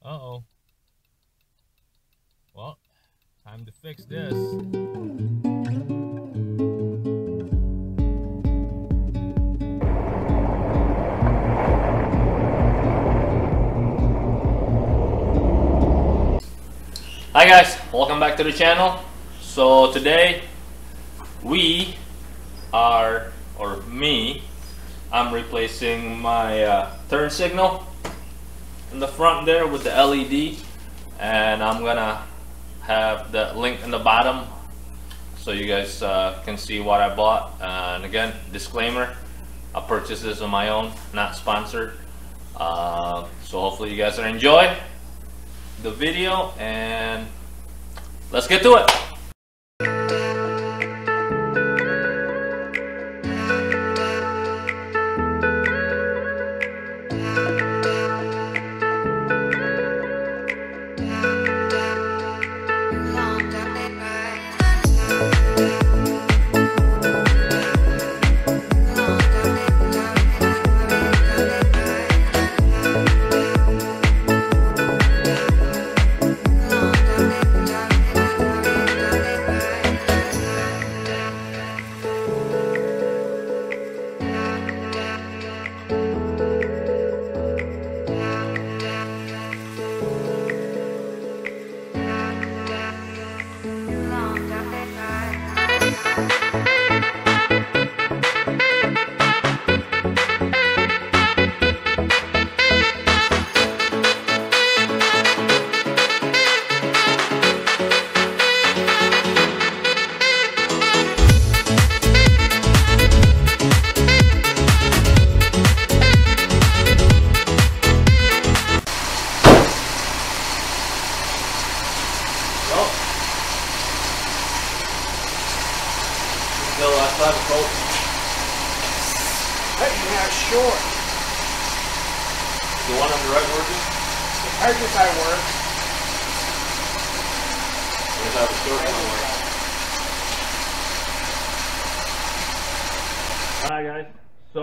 Uh-oh. Well, time to fix this. Hi guys, welcome back to the channel. So today we are, or me, I'm replacing my turn signal in the front there with the LED, and I'm gonna have the link in the bottom so you guys can see what I bought. And again, disclaimer, I purchased this on my own, not sponsored. So hopefully you guys will enjoy the video, and let's get to it. Yeah, sure. The one on the right working? The purchase I work. There's how the short one works. Alright guys, so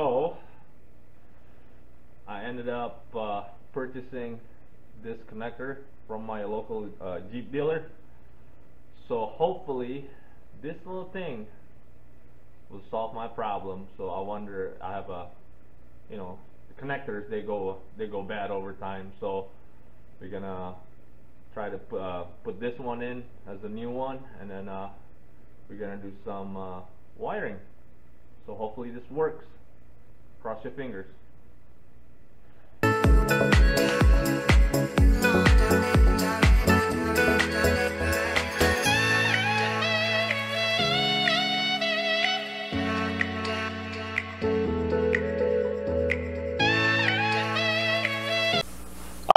I ended up purchasing this connector from my local Jeep dealer. So hopefully this little thing will solve my problem. So I wonder, I have a, you know, the connectors, they go bad over time, so we're gonna try to put this one in as a new one, and then we're gonna do some wiring. So hopefully this works. Cross your fingers.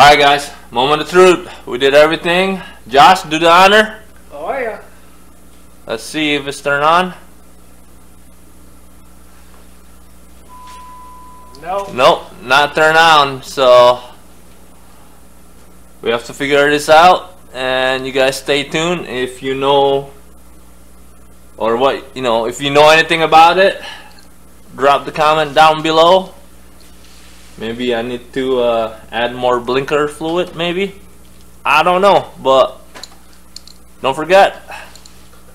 Alright guys, moment of truth. We did everything. Josh, do the honor. Oh yeah. Let's see if it's turned on. Nope. Nope, not turned on. So we have to figure this out, and you guys stay tuned. If you know, or what, you know, if you know anything about it, drop the comment down below. Maybe I need to add more blinker fluid, maybe. I don't know, but don't forget,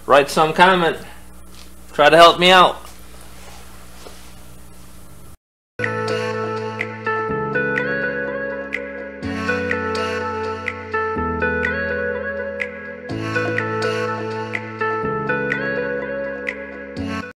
write some comment. Try to help me out.